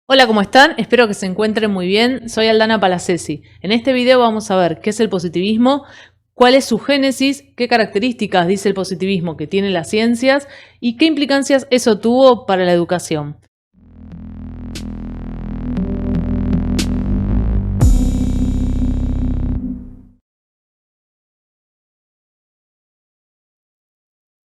Hola, ¿cómo están? Espero que se encuentren muy bien. Soy Aldana Palacesi. En este video vamos a ver qué es el positivismo, cuál es su génesis, qué características dice el positivismo que tiene las ciencias y qué implicancias eso tuvo para la educación.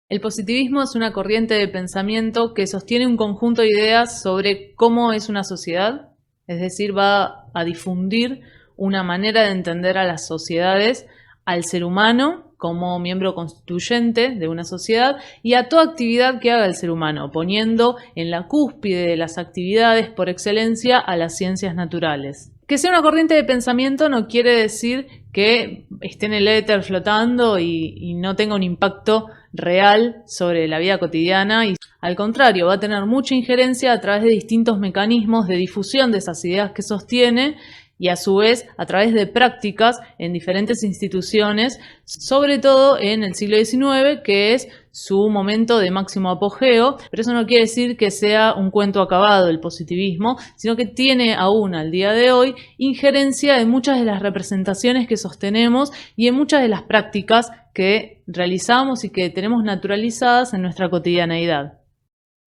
El positivismo es una corriente de pensamiento que sostiene un conjunto de ideas sobre cómo es una sociedad, es decir, va a difundir una manera de entender a las sociedades, al ser humano como miembro constituyente de una sociedad y a toda actividad que haga el ser humano, poniendo en la cúspide de las actividades por excelencia a las ciencias naturales. Que sea una corriente de pensamiento no quiere decir que esté en el éter flotando y no tenga un impacto real sobre la vida cotidiana y al contrario va a tener mucha injerencia a través de distintos mecanismos de difusión de esas ideas que sostiene y a su vez a través de prácticas en diferentes instituciones, sobre todo en el siglo XIX, que es su momento de máximo apogeo, pero eso no quiere decir que sea un cuento acabado el positivismo, sino que tiene aún al día de hoy injerencia en muchas de las representaciones que sostenemos y en muchas de las prácticas que realizamos y que tenemos naturalizadas en nuestra cotidianeidad.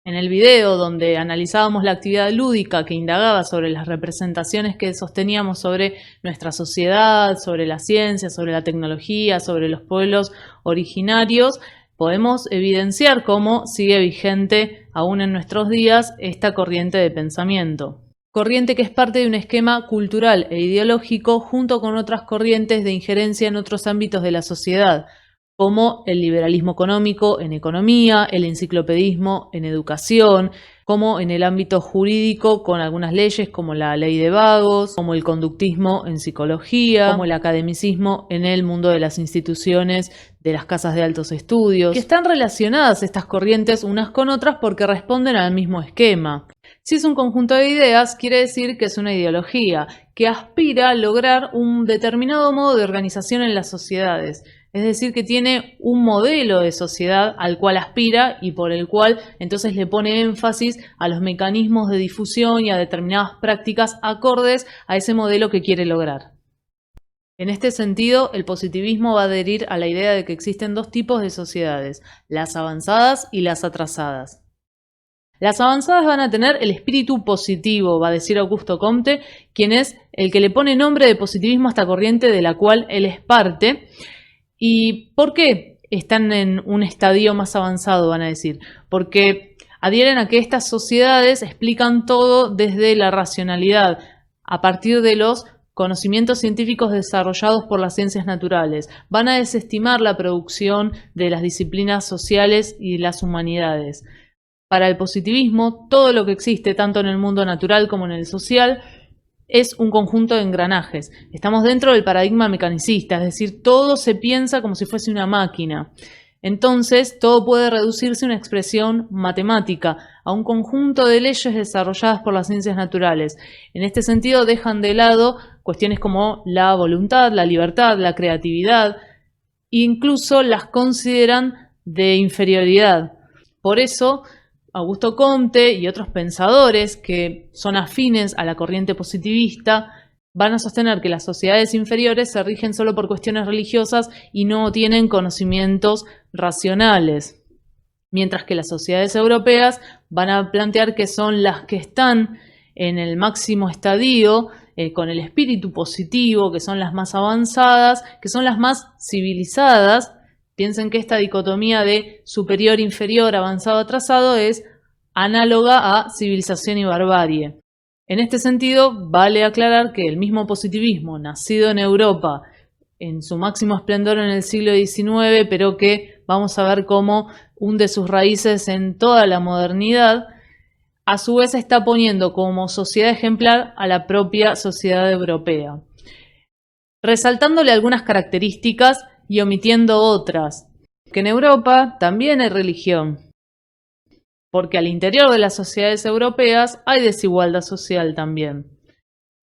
En el video donde analizábamos la actividad lúdica que indagaba sobre las representaciones que sosteníamos sobre nuestra sociedad, sobre la ciencia, sobre la tecnología, sobre los pueblos originarios, podemos evidenciar cómo sigue vigente aún en nuestros días esta corriente de pensamiento. Corriente que es parte de un esquema cultural e ideológico junto con otras corrientes de injerencia en otros ámbitos de la sociedad, como el liberalismo económico en economía, el enciclopedismo en educación, como en el ámbito jurídico con algunas leyes como la ley de vagos, como el conductismo en psicología, como el academicismo en el mundo de las instituciones, de las casas de altos estudios, que están relacionadas estas corrientes unas con otras porque responden al mismo esquema. Si es un conjunto de ideas, quiere decir que es una ideología que aspira a lograr un determinado modo de organización en las sociedades. Es decir, que tiene un modelo de sociedad al cual aspira y por el cual entonces le pone énfasis a los mecanismos de difusión y a determinadas prácticas acordes a ese modelo que quiere lograr. En este sentido, el positivismo va a adherir a la idea de que existen dos tipos de sociedades, las avanzadas y las atrasadas. Las avanzadas van a tener el espíritu positivo, va a decir Augusto Comte, quien es el que le pone nombre de positivismo a esta corriente de la cual él es parte. ¿Y por qué están en un estadio más avanzado, van a decir? Porque adhieren a que estas sociedades explican todo desde la racionalidad, a partir de los conocimientos científicos desarrollados por las ciencias naturales. Van a desestimar la producción de las disciplinas sociales y las humanidades. Para el positivismo, todo lo que existe, tanto en el mundo natural como en el social, es un conjunto de engranajes. Estamos dentro del paradigma mecanicista, es decir, todo se piensa como si fuese una máquina. Entonces, todo puede reducirse a una expresión matemática, a un conjunto de leyes desarrolladas por las ciencias naturales. En este sentido, dejan de lado cuestiones como la voluntad, la libertad, la creatividad, e incluso las consideran de inferioridad. Por eso, Augusto Comte y otros pensadores que son afines a la corriente positivista van a sostener que las sociedades inferiores se rigen solo por cuestiones religiosas y no tienen conocimientos racionales, mientras que las sociedades europeas van a plantear que son las que están en el máximo estadio, con el espíritu positivo, que son las más avanzadas, que son las más civilizadas. Piensen que esta dicotomía de superior, inferior, avanzado, atrasado es análoga a civilización y barbarie. En este sentido, vale aclarar que el mismo positivismo, nacido en Europa en su máximo esplendor en el siglo XIX, pero que vamos a ver cómo hunde sus raíces en toda la modernidad, a su vez está poniendo como sociedad ejemplar a la propia sociedad europea, resaltándole algunas características y omitiendo otras, que en Europa también hay religión, porque al interior de las sociedades europeas hay desigualdad social también.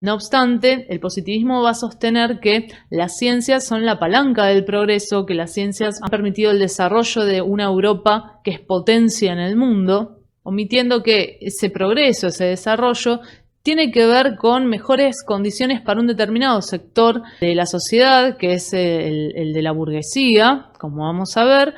No obstante, el positivismo va a sostener que las ciencias son la palanca del progreso, que las ciencias han permitido el desarrollo de una Europa que es potencia en el mundo, omitiendo que ese progreso, ese desarrollo, tiene que ver con mejores condiciones para un determinado sector de la sociedad, que es el de la burguesía, como vamos a ver,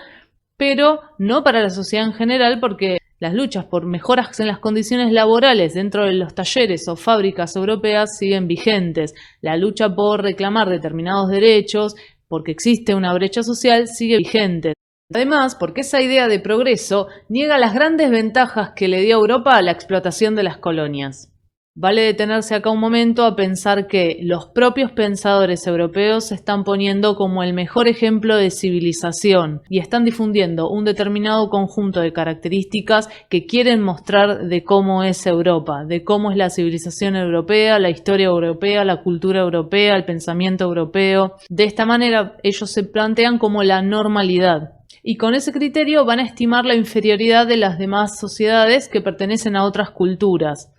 pero no para la sociedad en general, porque las luchas por mejoras en las condiciones laborales dentro de los talleres o fábricas europeas siguen vigentes. La lucha por reclamar determinados derechos, porque existe una brecha social, sigue vigente. Además, porque esa idea de progreso niega las grandes ventajas que le dio a Europa a la explotación de las colonias. Vale detenerse acá un momento a pensar que los propios pensadores europeos se están poniendo como el mejor ejemplo de civilización y están difundiendo un determinado conjunto de características que quieren mostrar de cómo es Europa, de cómo es la civilización europea, la historia europea, la cultura europea, el pensamiento europeo. De esta manera ellos se plantean como la normalidad. Y con ese criterio van a estimar la inferioridad de las demás sociedades que pertenecen a otras culturas,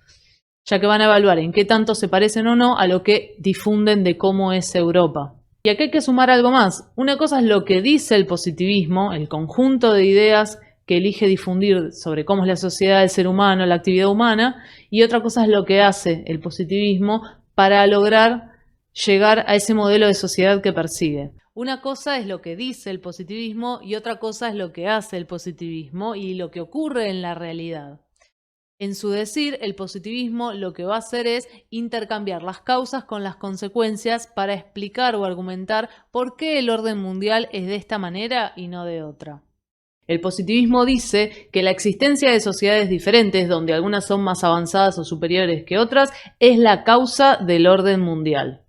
ya que van a evaluar en qué tanto se parecen o no a lo que difunden de cómo es Europa. Y aquí hay que sumar algo más. Una cosa es lo que dice el positivismo, el conjunto de ideas que elige difundir sobre cómo es la sociedad, el ser humano, la actividad humana, y otra cosa es lo que hace el positivismo para lograr llegar a ese modelo de sociedad que persigue. Una cosa es lo que dice el positivismo y otra cosa es lo que hace el positivismo y lo que ocurre en la realidad. En su decir, el positivismo lo que va a hacer es intercambiar las causas con las consecuencias para explicar o argumentar por qué el orden mundial es de esta manera y no de otra. El positivismo dice que la existencia de sociedades diferentes, donde algunas son más avanzadas o superiores que otras, es la causa del orden mundial.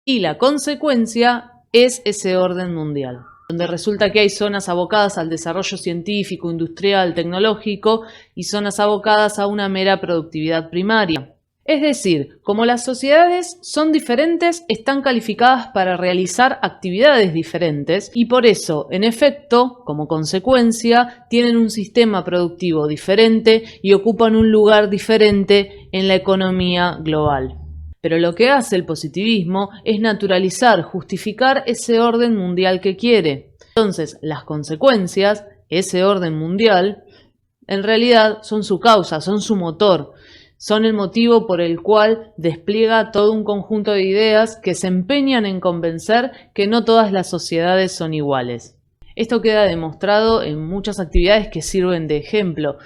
Y la consecuencia es ese orden mundial, donde resulta que hay zonas abocadas al desarrollo científico, industrial, tecnológico y zonas abocadas a una mera productividad primaria. Es decir, como las sociedades son diferentes, están calificadas para realizar actividades diferentes y por eso, en efecto, como consecuencia, tienen un sistema productivo diferente y ocupan un lugar diferente en la economía global. Pero lo que hace el positivismo es naturalizar, justificar ese orden mundial que quiere. Entonces, las consecuencias, ese orden mundial, en realidad son su causa, son su motor, son el motivo por el cual despliega todo un conjunto de ideas que se empeñan en convencer que no todas las sociedades son iguales. Esto queda demostrado en muchas actividades que sirven de ejemplo,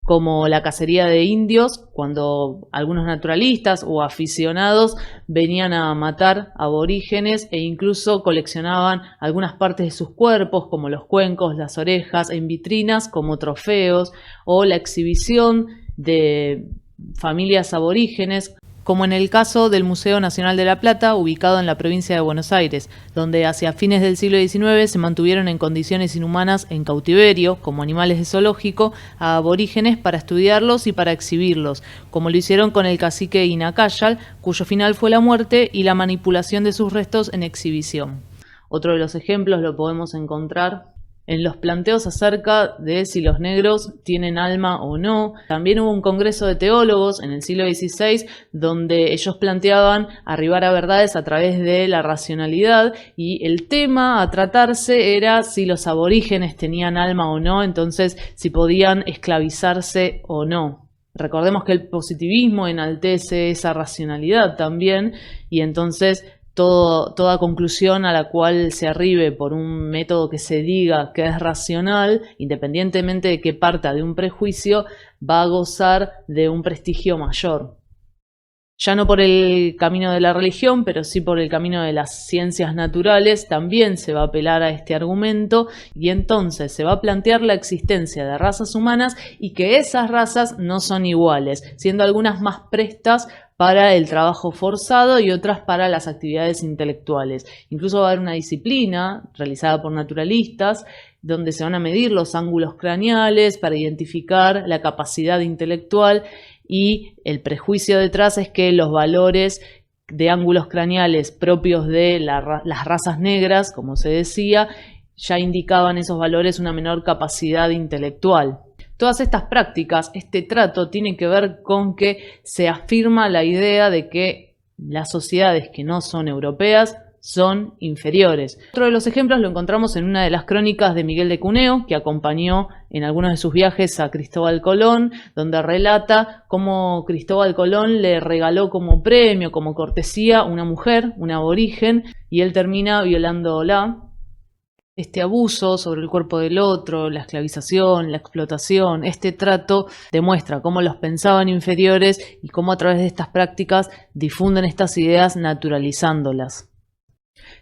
como la cacería de indios, cuando algunos naturalistas o aficionados venían a matar aborígenes e incluso coleccionaban algunas partes de sus cuerpos, como los cuencos, las orejas, en vitrinas como trofeos, o la exhibición de familias aborígenes, como en el caso del Museo Nacional de La Plata, ubicado en la provincia de Buenos Aires, donde hacia fines del siglo XIX se mantuvieron en condiciones inhumanas en cautiverio, como animales de zoológico, a aborígenes para estudiarlos y para exhibirlos, como lo hicieron con el cacique Inacayal, cuyo final fue la muerte y la manipulación de sus restos en exhibición. Otro de los ejemplos lo podemos encontrar en los planteos acerca de si los negros tienen alma o no. También hubo un congreso de teólogos en el siglo XVI donde ellos planteaban arribar a verdades a través de la racionalidad y el tema a tratarse era si los aborígenes tenían alma o no, entonces si podían esclavizarse o no. Recordemos que el positivismo enaltece esa racionalidad también y entonces toda conclusión a la cual se arribe por un método que se diga que es racional, independientemente de que parta de un prejuicio, va a gozar de un prestigio mayor. Ya no por el camino de la religión, pero sí por el camino de las ciencias naturales, también se va a apelar a este argumento y entonces se va a plantear la existencia de razas humanas y que esas razas no son iguales, siendo algunas más prestas para el trabajo forzado y otras para las actividades intelectuales. Incluso va a haber una disciplina realizada por naturalistas donde se van a medir los ángulos craneales para identificar la capacidad intelectual y el prejuicio detrás es que los valores de ángulos craneales propios de las razas negras, como se decía, ya indicaban esos valores una menor capacidad intelectual. Todas estas prácticas, este trato, tiene que ver con que se afirma la idea de que las sociedades que no son europeas son inferiores. Otro de los ejemplos lo encontramos en una de las crónicas de Miguel de Cuneo, que acompañó en algunos de sus viajes a Cristóbal Colón, donde relata cómo Cristóbal Colón le regaló como premio, como cortesía, una mujer, un aborigen, y él termina violándola. Este abuso sobre el cuerpo del otro, la esclavización, la explotación, este trato demuestra cómo los pensaban inferiores y cómo a través de estas prácticas difunden estas ideas naturalizándolas.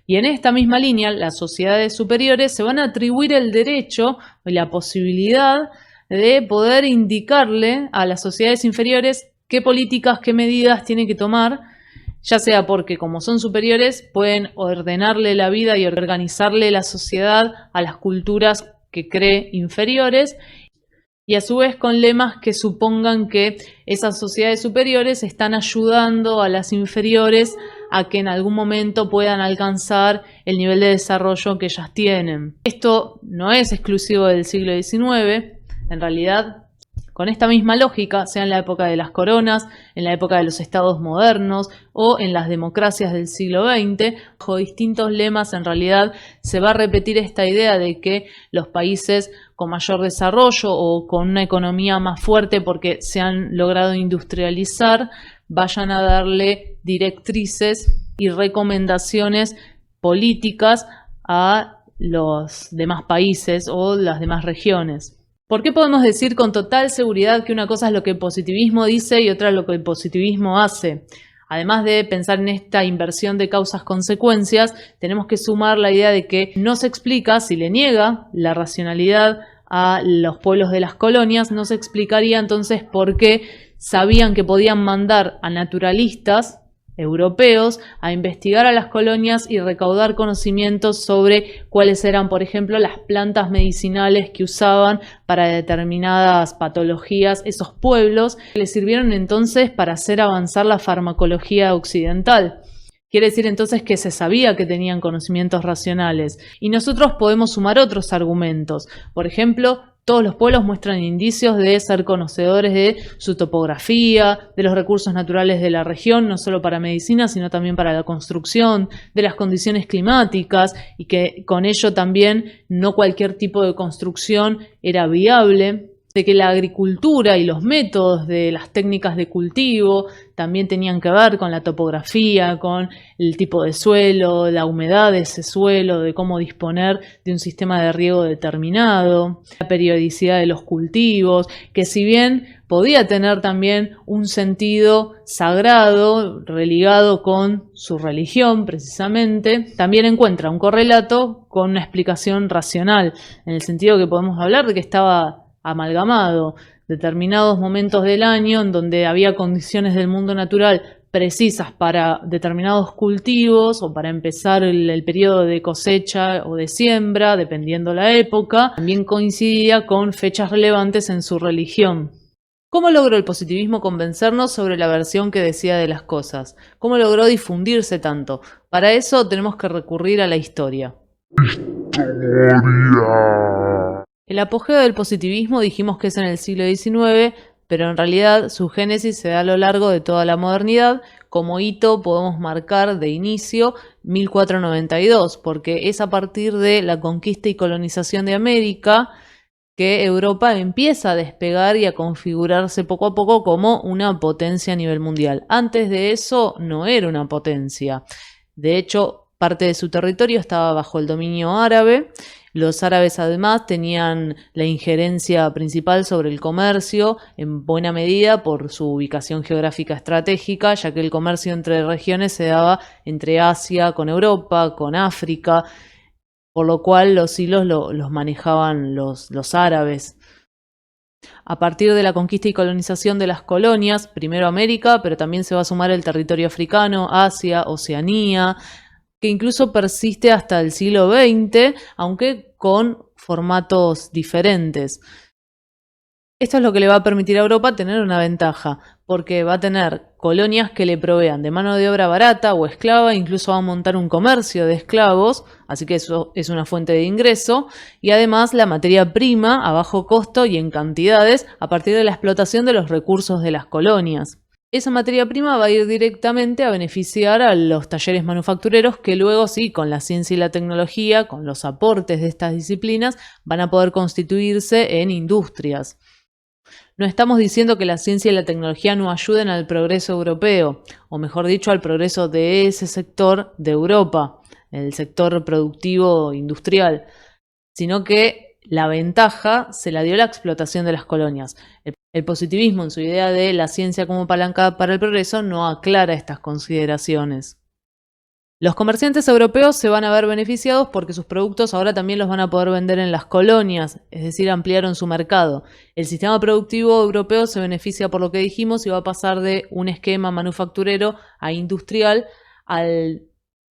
Y en esta misma línea, las sociedades superiores se van a atribuir el derecho y la posibilidad de poder indicarle a las sociedades inferiores qué políticas, qué medidas tienen que tomar, ya sea porque como son superiores pueden ordenarle la vida y organizarle la sociedad a las culturas que cree inferiores, y a su vez con lemas que supongan que esas sociedades superiores están ayudando a las inferiores a que en algún momento puedan alcanzar el nivel de desarrollo que ellas tienen. Esto no es exclusivo del siglo XIX, en realidad con esta misma lógica, sea en la época de las coronas, en la época de los estados modernos o en las democracias del siglo XX, bajo distintos lemas en realidad se va a repetir esta idea de que los países con mayor desarrollo o con una economía más fuerte porque se han logrado industrializar, vayan a darle directrices y recomendaciones políticas a los demás países o las demás regiones. ¿Por qué podemos decir con total seguridad que una cosa es lo que el positivismo dice y otra lo que el positivismo hace? Además de pensar en esta inversión de causas-consecuencias, tenemos que sumar la idea de que no se explica, si le niega la racionalidad a los pueblos de las colonias, no se explicaría entonces por qué sabían que podían mandar a naturalistas europeos a investigar a las colonias y recaudar conocimientos sobre cuáles eran, por ejemplo, las plantas medicinales que usaban para determinadas patologías esos pueblos, que les sirvieron entonces para hacer avanzar la farmacología occidental. Quiere decir entonces que se sabía que tenían conocimientos racionales. Y nosotros podemos sumar otros argumentos. Por ejemplo, todos los pueblos muestran indicios de ser conocedores de su topografía, de los recursos naturales de la región, no solo para medicina, sino también para la construcción, de las condiciones climáticas, y que con ello también no cualquier tipo de construcción era viable, de que la agricultura y los métodos de las técnicas de cultivo también tenían que ver con la topografía, con el tipo de suelo, la humedad de ese suelo, de cómo disponer de un sistema de riego determinado, la periodicidad de los cultivos, que si bien podía tener también un sentido sagrado, religado con su religión precisamente, también encuentra un correlato con una explicación racional, en el sentido que podemos hablar de que estaba amalgamado determinados momentos del año en donde había condiciones del mundo natural precisas para determinados cultivos o para empezar el periodo de cosecha o de siembra, dependiendo la época, también coincidía con fechas relevantes en su religión. ¿Cómo logró el positivismo convencernos sobre la versión que decía de las cosas? ¿Cómo logró difundirse tanto? Para eso tenemos que recurrir a la historia. El apogeo del positivismo dijimos que es en el siglo XIX, pero en realidad su génesis se da a lo largo de toda la modernidad. Como hito podemos marcar de inicio 1492, porque es a partir de la conquista y colonización de América que Europa empieza a despegar y a configurarse poco a poco como una potencia a nivel mundial. Antes de eso no era una potencia. De hecho, parte de su territorio estaba bajo el dominio árabe. Los árabes además tenían la injerencia principal sobre el comercio, en buena medida por su ubicación geográfica estratégica, ya que el comercio entre regiones se daba entre Asia con Europa, con África, por lo cual los hilos los manejaban los árabes. A partir de la conquista y colonización de las colonias, primero América, pero también se va a sumar el territorio africano, Asia, Oceanía, que incluso persiste hasta el siglo XX, aunque con formatos diferentes. Esto es lo que le va a permitir a Europa tener una ventaja, porque va a tener colonias que le provean de mano de obra barata o esclava, incluso va a montar un comercio de esclavos, así que eso es una fuente de ingreso, y además la materia prima a bajo costo y en cantidades a partir de la explotación de los recursos de las colonias. esa materia prima va a ir directamente a beneficiar a los talleres manufactureros que luego sí, con la ciencia y la tecnología, con los aportes de estas disciplinas, van a poder constituirse en industrias. No estamos diciendo que la ciencia y la tecnología no ayuden al progreso europeo, o mejor dicho, al progreso de ese sector de Europa, el sector productivo industrial, sino que la ventaja se la dio la explotación de las colonias. El positivismo, en su idea de la ciencia como palanca para el progreso, no aclara estas consideraciones. Los comerciantes europeos se van a ver beneficiados porque sus productos ahora también los van a poder vender en las colonias, es decir, ampliaron su mercado. El sistema productivo europeo se beneficia por lo que dijimos y va a pasar de un esquema manufacturero a industrial al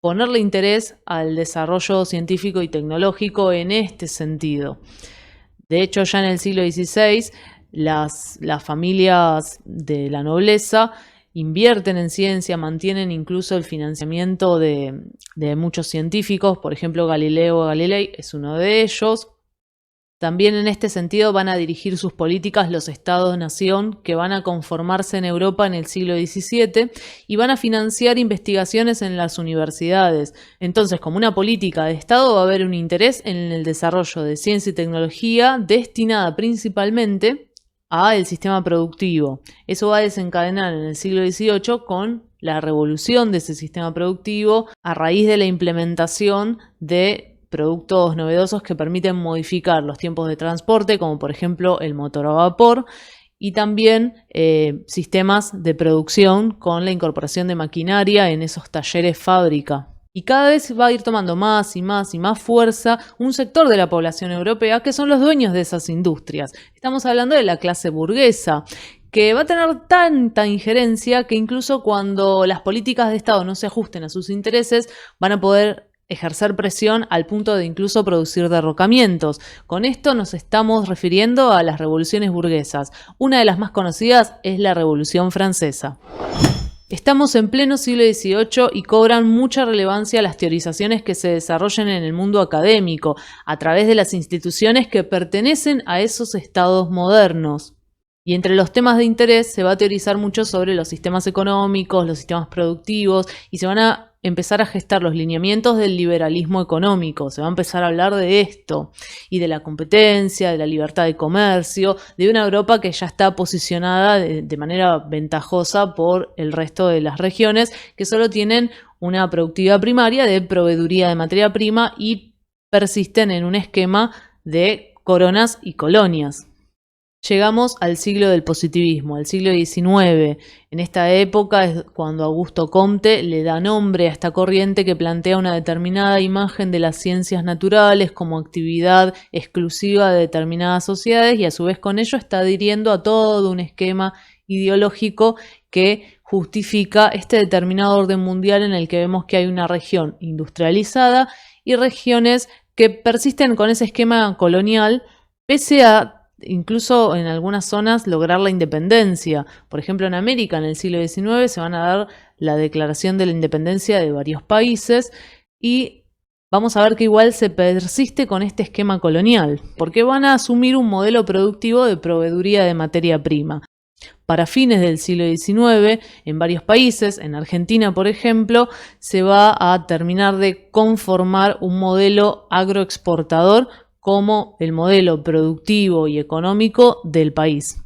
ponerle interés al desarrollo científico y tecnológico en este sentido. De hecho, ya en el siglo XVI, las familias de la nobleza invierten en ciencia, mantienen incluso el financiamiento de muchos científicos, por ejemplo Galileo Galilei es uno de ellos. También en este sentido van a dirigir sus políticas los estados-nación que van a conformarse en Europa en el siglo XVII y van a financiar investigaciones en las universidades. Entonces, como una política de Estado, va a haber un interés en el desarrollo de ciencia y tecnología destinada principalmente al sistema productivo. Eso va a desencadenar en el siglo XVIII con la revolución de ese sistema productivo a raíz de la implementación de productos novedosos que permiten modificar los tiempos de transporte, como por ejemplo el motor a vapor, y también sistemas de producción con la incorporación de maquinaria en esos talleres fábrica. Y cada vez va a ir tomando más y más y más fuerza un sector de la población europea que son los dueños de esas industrias. Estamos hablando de la clase burguesa, que va a tener tanta injerencia que incluso cuando las políticas de Estado no se ajusten a sus intereses, van a poder ejercer presión al punto de incluso producir derrocamientos. Con esto nos estamos refiriendo a las revoluciones burguesas. Una de las más conocidas es la Revolución Francesa. Estamos en pleno siglo XVIII y cobran mucha relevancia las teorizaciones que se desarrollan en el mundo académico a través de las instituciones que pertenecen a esos estados modernos. Y entre los temas de interés se va a teorizar mucho sobre los sistemas económicos, los sistemas productivos, y se van a empezar a gestar los lineamientos del liberalismo económico. Se va a empezar a hablar de esto, y de la competencia, de la libertad de comercio, de una Europa que ya está posicionada de manera ventajosa por el resto de las regiones, que solo tienen una productividad primaria de proveeduría de materia prima y persisten en un esquema de coronas y colonias. Llegamos al siglo del positivismo, al siglo XIX. En esta época es cuando Augusto Comte le da nombre a esta corriente que plantea una determinada imagen de las ciencias naturales como actividad exclusiva de determinadas sociedades y a su vez con ello está adhiriendo a todo un esquema ideológico que justifica este determinado orden mundial en el que vemos que hay una región industrializada y regiones que persisten con ese esquema colonial pese a incluso en algunas zonas lograr la independencia. Por ejemplo, en América en el siglo XIX se van a dar la declaración de la independencia de varios países y vamos a ver que igual se persiste con este esquema colonial, porque van a asumir un modelo productivo de proveeduría de materia prima. Para fines del siglo XIX, en varios países, en Argentina por ejemplo, se va a terminar de conformar un modelo agroexportador como el modelo productivo y económico del país.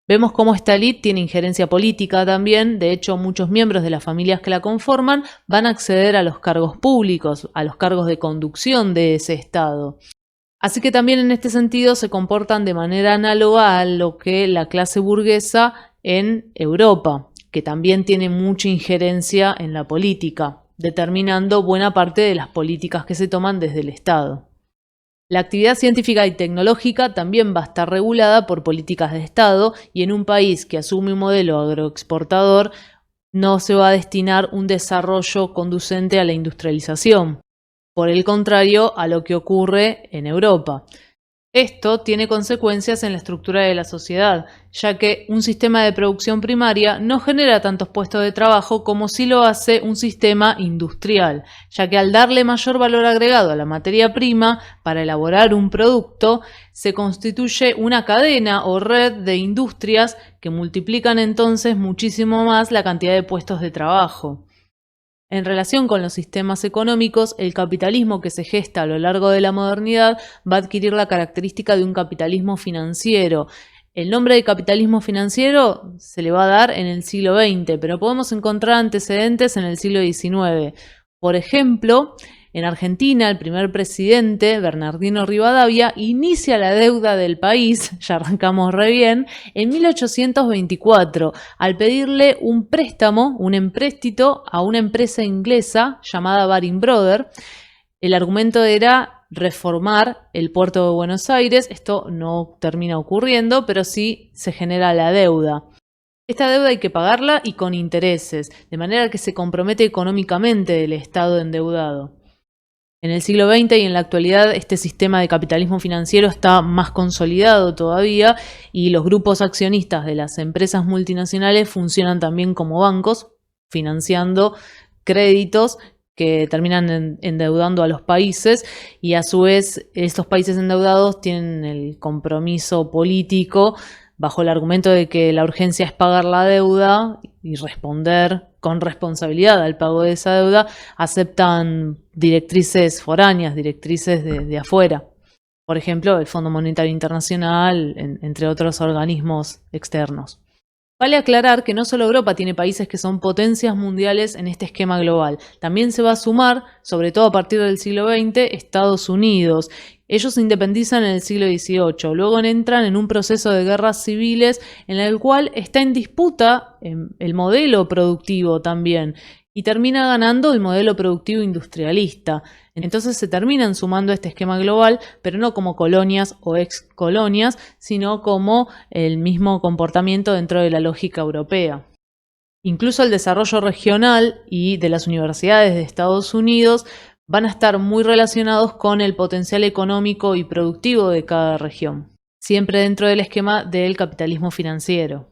Vemos cómo esta élite tiene injerencia política también, de hecho muchos miembros de las familias que la conforman van a acceder a los cargos públicos, a los cargos de conducción de ese Estado. Así que también en este sentido se comportan de manera análoga a lo que la clase burguesa en Europa, que también tiene mucha injerencia en la política, determinando buena parte de las políticas que se toman desde el Estado. La actividad científica y tecnológica también va a estar regulada por políticas de Estado y en un país que asume un modelo agroexportador no se va a destinar un desarrollo conducente a la industrialización. Por el contrario a lo que ocurre en Europa. Esto tiene consecuencias en la estructura de la sociedad, ya que un sistema de producción primaria no genera tantos puestos de trabajo como si lo hace un sistema industrial, ya que al darle mayor valor agregado a la materia prima para elaborar un producto, se constituye una cadena o red de industrias que multiplican entonces muchísimo más la cantidad de puestos de trabajo. En relación con los sistemas económicos, el capitalismo que se gesta a lo largo de la modernidad va a adquirir la característica de un capitalismo financiero. El nombre de capitalismo financiero se le va a dar en el siglo XX, pero podemos encontrar antecedentes en el siglo XIX. Por ejemplo, en Argentina, el primer presidente, Bernardino Rivadavia, inicia la deuda del país, ya arrancamos re bien, en 1824, al pedirle un préstamo, un empréstito, a una empresa inglesa llamada Baring Brothers. El argumento era reformar el puerto de Buenos Aires. Esto no termina ocurriendo, pero sí se genera la deuda. Esta deuda hay que pagarla y con intereses, de manera que se compromete económicamente el Estado endeudado. En el siglo XX y en la actualidad este sistema de capitalismo financiero está más consolidado todavía y los grupos accionistas de las empresas multinacionales funcionan también como bancos, financiando créditos que terminan endeudando a los países y a su vez estos países endeudados tienen el compromiso político bajo el argumento de que la urgencia es pagar la deuda y responder con responsabilidad al pago de esa deuda, aceptan directrices foráneas, directrices de afuera. Por ejemplo, el Fondo Monetario Internacional, entre otros organismos externos. Vale aclarar que no solo Europa tiene países que son potencias mundiales en este esquema global. También se va a sumar, sobre todo a partir del siglo XX, Estados Unidos. Ellos se independizan en el siglo XVIII, luego entran en un proceso de guerras civiles en el cual está en disputa el modelo productivo también y termina ganando el modelo productivo industrialista. Entonces se terminan sumando a este esquema global, pero no como colonias o ex-colonias, sino como el mismo comportamiento dentro de la lógica europea. Incluso el desarrollo regional y de las universidades de Estados Unidos van a estar muy relacionados con el potencial económico y productivo de cada región, siempre dentro del esquema del capitalismo financiero.